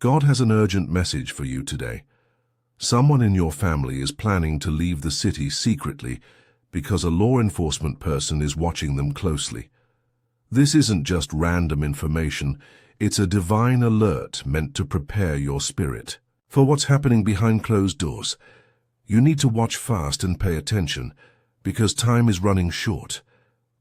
God has an urgent message for you today. Someone in your family is planning to leave the city secretly because a law enforcement person is watching them closely. This isn't just random information, it's a divine alert meant to prepare your spirit for what's happening behind closed doors. You need to watch fast and pay attention, because time is running short.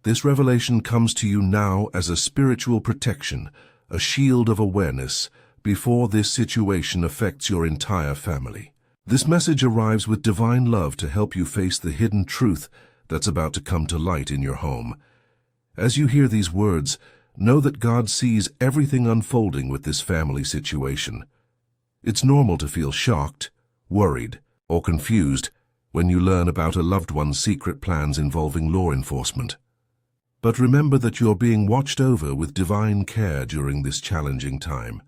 This revelation comes to you now as a spiritual protection, a shield of awareness, before this situation affects your entire family. This message arrives with divine love to help you face the hidden truth that's about to come to light in your home. As you hear these words, know that God sees everything unfolding with this family situation. It's normal to feel shocked, worried, or confused when you learn about a loved one's secret plans involving law enforcement. But remember that you're being watched over with divine care during this challenging time.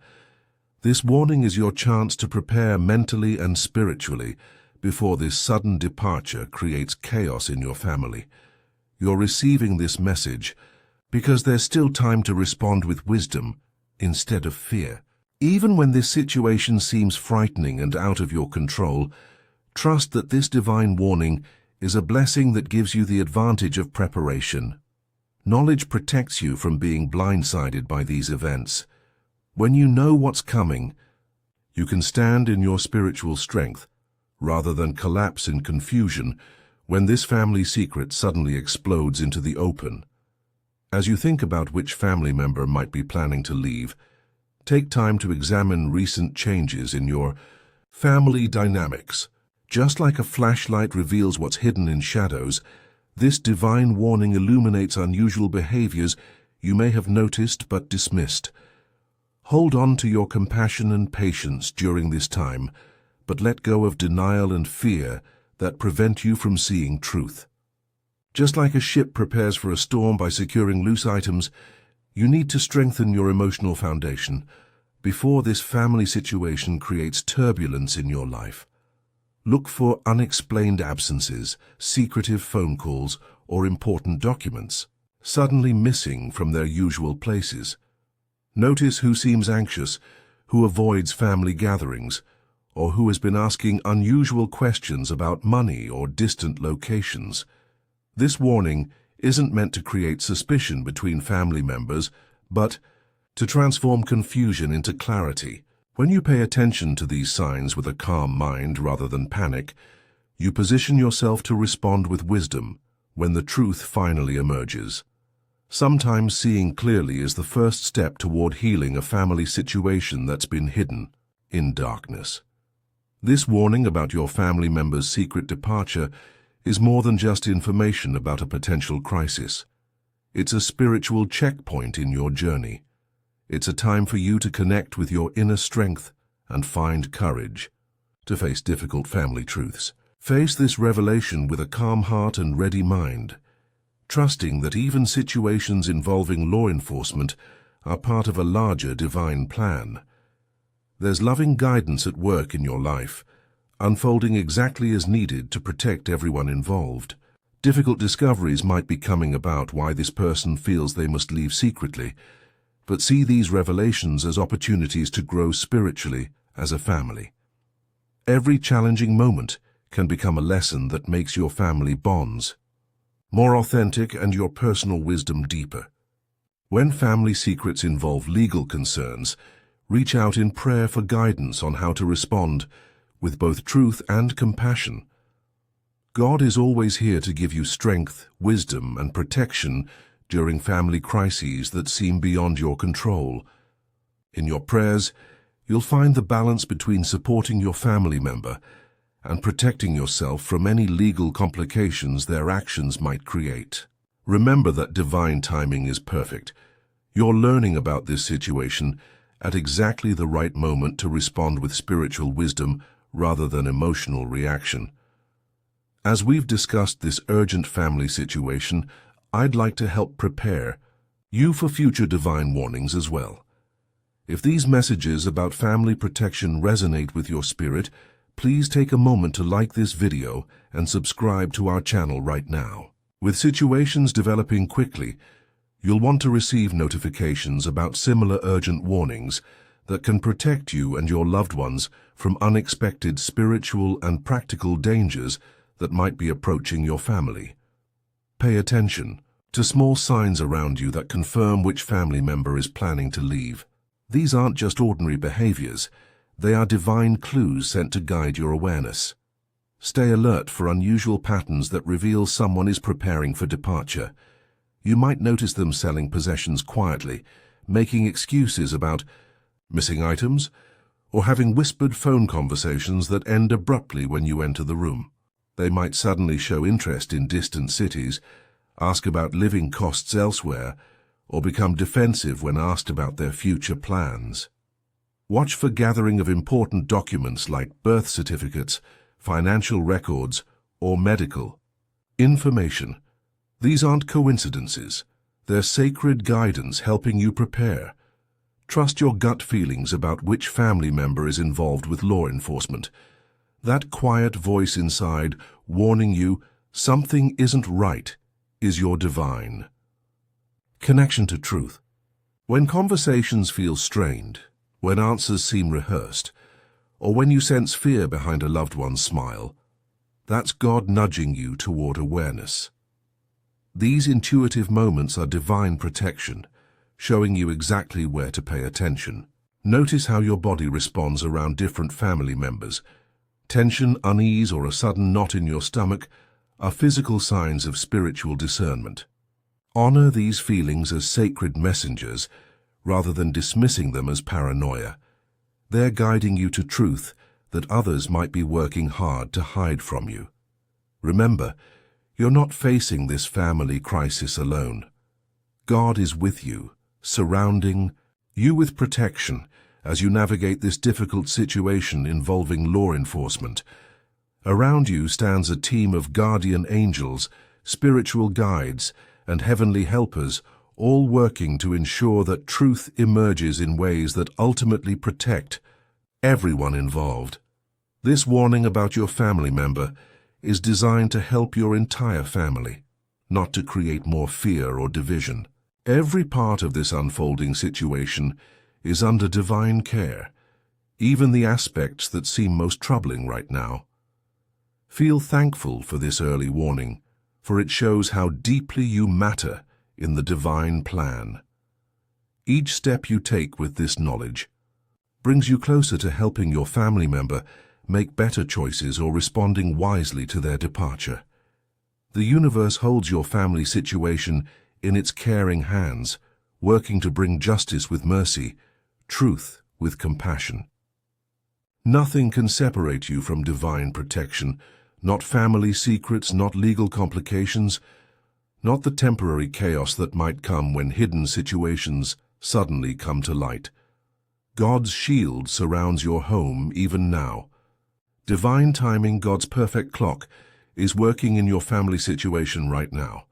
This warning is your chance to prepare mentally and spiritually before this sudden departure creates chaos in your family. You're receiving this message because there's still time to respond with wisdom instead of fear. Even when this situation seems frightening and out of your control, trust that this divine warning is a blessing that gives you the advantage of preparation. Knowledge protects you from being blindsided by these events. When you know what's coming, you can stand in your spiritual strength rather than collapse in confusion when this family secret suddenly explodes into the open. As you think about which family member might be planning to leave, take time to examine recent changes in your family dynamics. Just like a flashlight reveals what's hidden in shadows, this divine warning illuminates unusual behaviors you may have noticed but dismissed. Hold on to your compassion and patience during this time, but let go of denial and fear that prevent you from seeing truth. Just like a ship prepares for a storm by securing loose items, you need to strengthen your emotional foundation before this family situation creates turbulence in your life. Look for unexplained absences, secretive phone calls, or important documents suddenly missing from their usual places. Notice who seems anxious, who avoids family gatherings, or who has been asking unusual questions about money or distant locations. This warning isn't meant to create suspicion between family members, but to transform confusion into clarity. When you pay attention to these signs with a calm mind rather than panic, you position yourself to respond with wisdom when the truth finally emerges. Sometimes seeing clearly is the first step toward healing a family situation that's been hidden in darkness. This warning about your family member's secret departure is more than just information about a potential crisis. It's a spiritual checkpoint in your journey. It's a time for you to connect with your inner strength and find courage to face difficult family truths. Face this revelation with a calm heart and ready mind, trusting that even situations involving law enforcement are part of a larger divine plan. There's loving guidance at work in your life, unfolding exactly as needed to protect everyone involved. Difficult discoveries might be coming about why this person feels they must leave secretly, but see these revelations as opportunities to grow spiritually as a family. Every challenging moment can become a lesson that makes your family bonds more authentic and your personal wisdom deeper. When family secrets involve legal concerns, reach out in prayer for guidance on how to respond with both truth and compassion. God is always here to give you strength, wisdom, and protection during family crises that seem beyond your control. In your prayers, you'll find the balance between supporting your family member and protecting yourself from any legal complications their actions might create. Remember that divine timing is perfect. You're learning about this situation at exactly the right moment to respond with spiritual wisdom rather than emotional reaction. As we've discussed this urgent family situation, I'd like to help prepare you for future divine warnings as well. If these messages about family protection resonate with your spirit, please take a moment to like this video and subscribe to our channel right now. With situations developing quickly, you'll want to receive notifications about similar urgent warnings that can protect you and your loved ones from unexpected spiritual and practical dangers that might be approaching your family. Pay attention to small signs around you that confirm which family member is planning to leave. These aren't just ordinary behaviors, they are divine clues sent to guide your awareness. Stay alert for unusual patterns that reveal someone is preparing for departure. You might notice them selling possessions quietly, making excuses about missing items, or having whispered phone conversations that end abruptly when you enter the room. They might suddenly show interest in distant cities, ask about living costs elsewhere, or become defensive when asked about their future plans. Watch for gathering of important documents like birth certificates, financial records, or medical information. These aren't coincidences. They're sacred guidance helping you prepare. Trust your gut feelings about which family member is involved with law enforcement. That quiet voice inside warning you something isn't right is your divine connection to truth. When conversations feel strained, when answers seem rehearsed, or when you sense fear behind a loved one's smile, that's God nudging you toward awareness. These intuitive moments are divine protection, showing you exactly where to pay attention. Notice how your body responds around different family members. Tension, unease, or a sudden knot in your stomach are physical signs of spiritual discernment. Honor these feelings as sacred messengers rather than dismissing them as paranoia. They're guiding you to truth that others might be working hard to hide from you. Remember, you're not facing this family crisis alone. God is with you, surrounding you with protection as you navigate this difficult situation involving law enforcement. Around you stands a team of guardian angels, spiritual guides, and heavenly helpers, all working to ensure that truth emerges in ways that ultimately protect everyone involved. This warning about your family member is designed to help your entire family, not to create more fear or division. Every part of this unfolding situation is under divine care, even the aspects that seem most troubling right now. Feel thankful for this early warning, for it shows how deeply you matter in the divine plan. Each step you take with this knowledge brings you closer to helping your family member make better choices or responding wisely to their departure. The universe holds your family situation in its caring hands, working to bring justice with mercy, truth with compassion. Nothing can separate you from divine protection, not family secrets, not legal complications, not the temporary chaos that might come when hidden situations suddenly come to light. God's shield surrounds your home even now. Divine timing, God's perfect clock, is working in your family situation right now.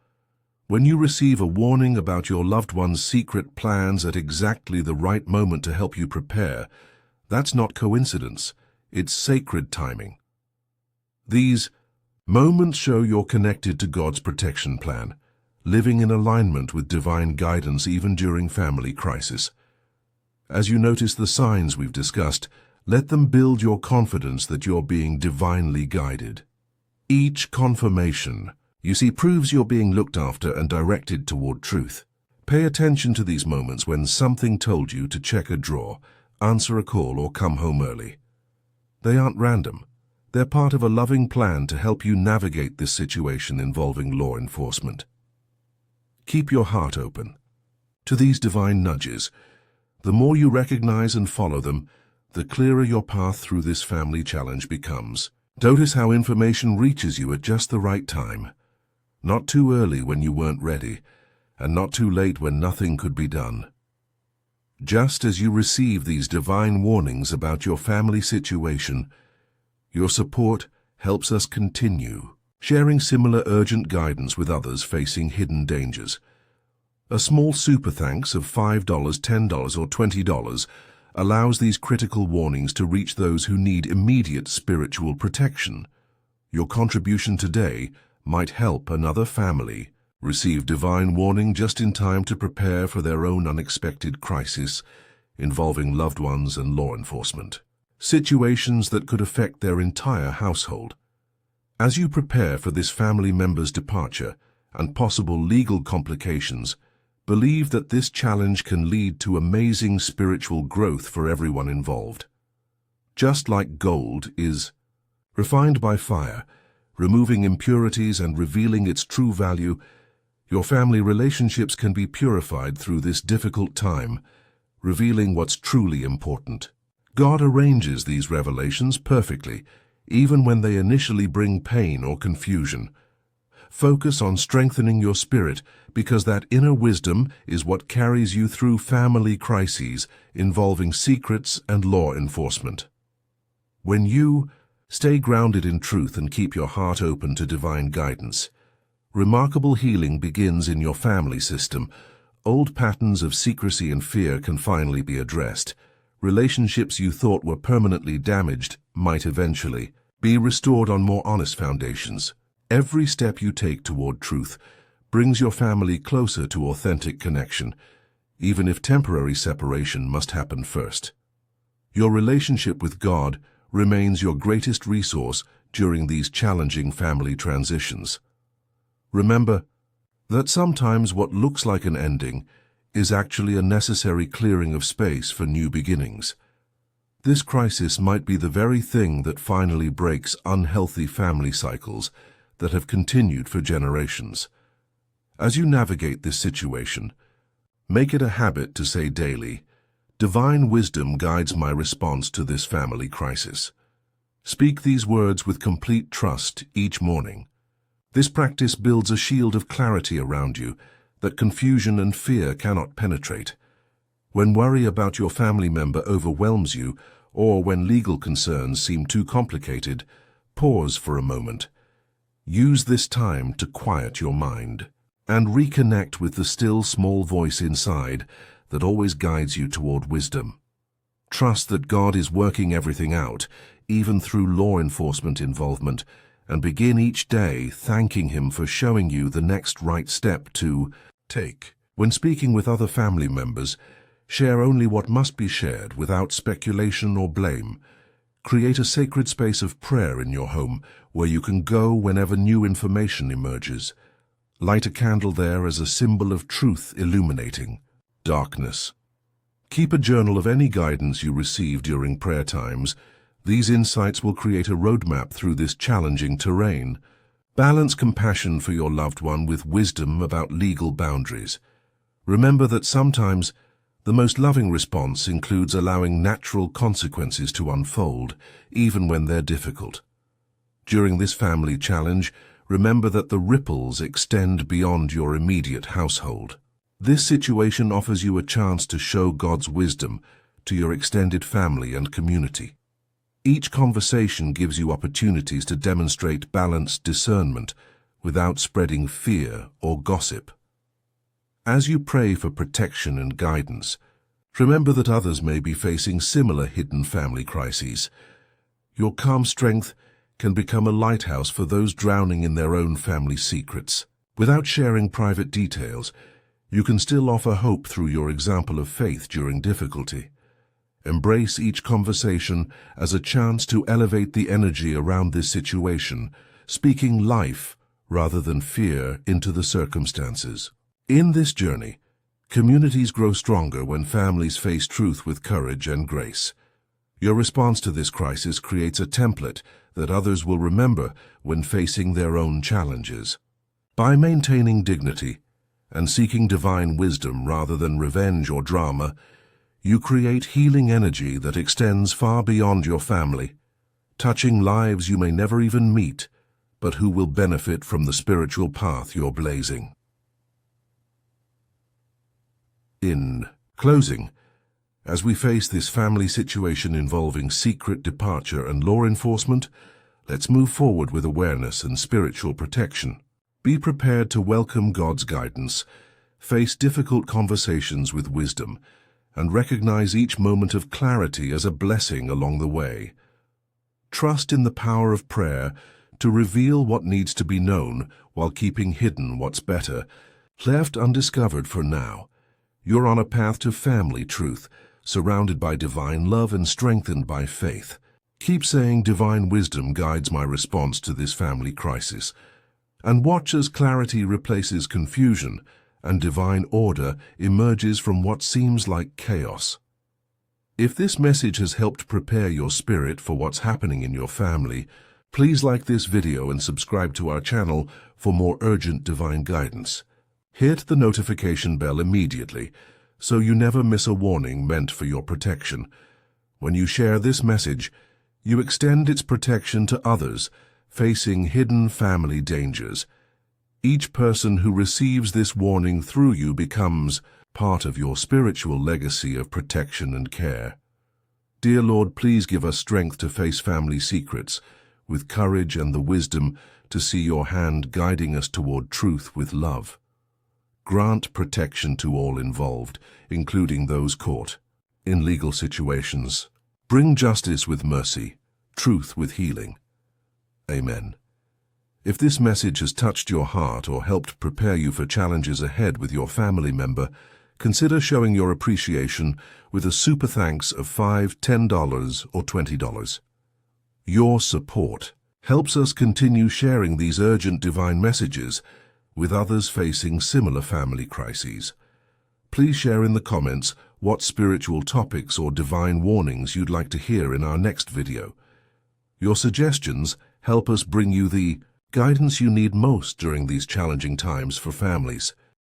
When you receive a warning about your loved one's secret plans at exactly the right moment to help you prepare, that's not coincidence, it's sacred timing. These moments show you're connected to God's protection plan, living in alignment with divine guidance even during family crisis. As you notice the signs we've discussed, let them build your confidence that you're being divinely guided. Each confirmation you see proves you're being looked after and directed toward truth. Pay attention to these moments when something told you to check a drawer, answer a call, or come home early. They aren't random. They're part of a loving plan to help you navigate this situation involving law enforcement. Keep your heart open to these divine nudges. The more you recognize and follow them, the clearer your path through this family challenge becomes. Notice how information reaches you at just the right time. Not too early when you weren't ready, and not too late when nothing could be done. Just as you receive these divine warnings about your family situation, your support helps us continue sharing similar urgent guidance with others facing hidden dangers. A small super thanks of $5, $10, or $20 allows these critical warnings to reach those who need immediate spiritual protection. Your contribution today might help another family receive divine warning just in time to prepare for their own unexpected crisis. involving loved ones and law enforcement. Situations that could affect their entire household. As you prepare for this family member's departure and possible legal complications, believe that this challenge can lead to amazing spiritual growth for everyone involved. Just like gold is refined by fire, removing impurities and revealing its true value, your family relationships can be purified through this difficult time, revealing what's truly important. God arranges these revelations perfectly, even when they initially bring pain or confusion. Focus on strengthening your spirit, because that inner wisdom is what carries you through family crises involving secrets and law enforcement. When you stay grounded in truth and keep your heart open to divine guidance, remarkable healing begins in your family system. Old patterns of secrecy and fear can finally be addressed. Relationships you thought were permanently damaged might eventually be restored on more honest foundations. Every step you take toward truth brings your family closer to authentic connection, even if temporary separation must happen first. Your relationship with God remains your greatest resource during these challenging family transitions. Remember that sometimes what looks like an ending is actually a necessary clearing of space for new beginnings. This crisis might be the very thing that finally breaks unhealthy family cycles that have continued for generations. As you navigate this situation, make it a habit to say daily, "Divine wisdom guides my response to this family crisis." Speak these words with complete trust each morning. This practice builds a shield of clarity around you that confusion and fear cannot penetrate. When worry about your family member overwhelms you, or when legal concerns seem too complicated, pause for a moment. Use this time to quiet your mind and reconnect with the still small voice inside that always guides you toward wisdom. Trust that God is working everything out, even through law enforcement involvement, and begin each day thanking Him for showing you the next right step to take. When speaking with other family members, share only what must be shared without speculation or blame. Create a sacred space of prayer in your home where you can go whenever new information emerges. Light a candle there as a symbol of truth illuminating darkness. Keep a journal of any guidance you receive during prayer times. These insights will create a roadmap through this challenging terrain. Balance compassion for your loved one with wisdom about legal boundaries. Remember that sometimes the most loving response includes allowing natural consequences to unfold, even when they're difficult. During this family challenge, remember that the ripples extend beyond your immediate household. This situation offers you a chance to show God's wisdom to your extended family and community. Each conversation gives you opportunities to demonstrate balanced discernment without spreading fear or gossip. As you pray for protection and guidance, remember that others may be facing similar hidden family crises. Your calm strength can become a lighthouse for those drowning in their own family secrets. Without sharing private details, you can still offer hope through your example of faith during difficulty. Embrace each conversation as a chance to elevate the energy around this situation, speaking life rather than fear into the circumstances. In this journey, communities grow stronger when families face truth with courage and grace. Your response to this crisis creates a template that others will remember when facing their own challenges. By maintaining dignity and seeking divine wisdom rather than revenge or drama, you create healing energy that extends far beyond your family, touching lives you may never even meet, but who will benefit from the spiritual path you're blazing. In closing, as we face this family situation involving secret departure and law enforcement, let's move forward with awareness and spiritual protection. Be prepared to welcome God's guidance, face difficult conversations with wisdom, and recognize each moment of clarity as a blessing along the way. Trust in the power of prayer to reveal what needs to be known while keeping hidden what's better, left undiscovered for now. You're on a path to family truth, surrounded by divine love and strengthened by faith. Keep saying divine wisdom guides my response to this family crisis. And watch as clarity replaces confusion and divine order emerges from what seems like chaos. If this message has helped prepare your spirit for what's happening in your family, please like this video and subscribe to our channel for more urgent divine guidance. Hit the notification bell immediately so you never miss a warning meant for your protection. When you share this message, you extend its protection to others facing hidden family dangers. Each person who receives this warning through you becomes part of your spiritual legacy of protection and care. Dear Lord, please give us strength to face family secrets with courage and the wisdom to see your hand guiding us toward truth with love. Grant protection to all involved, including those caught in legal situations. Bring justice with mercy, truth with healing. Amen. If this message has touched your heart or helped prepare you for challenges ahead with your family member, consider showing your appreciation with a super thanks of $5, $10, or $20. Your support helps us continue sharing these urgent divine messages with others facing similar family crises. Please share in the comments what spiritual topics or divine warnings you'd like to hear in our next video. Your suggestions help us bring you the guidance you need most during these challenging times for families.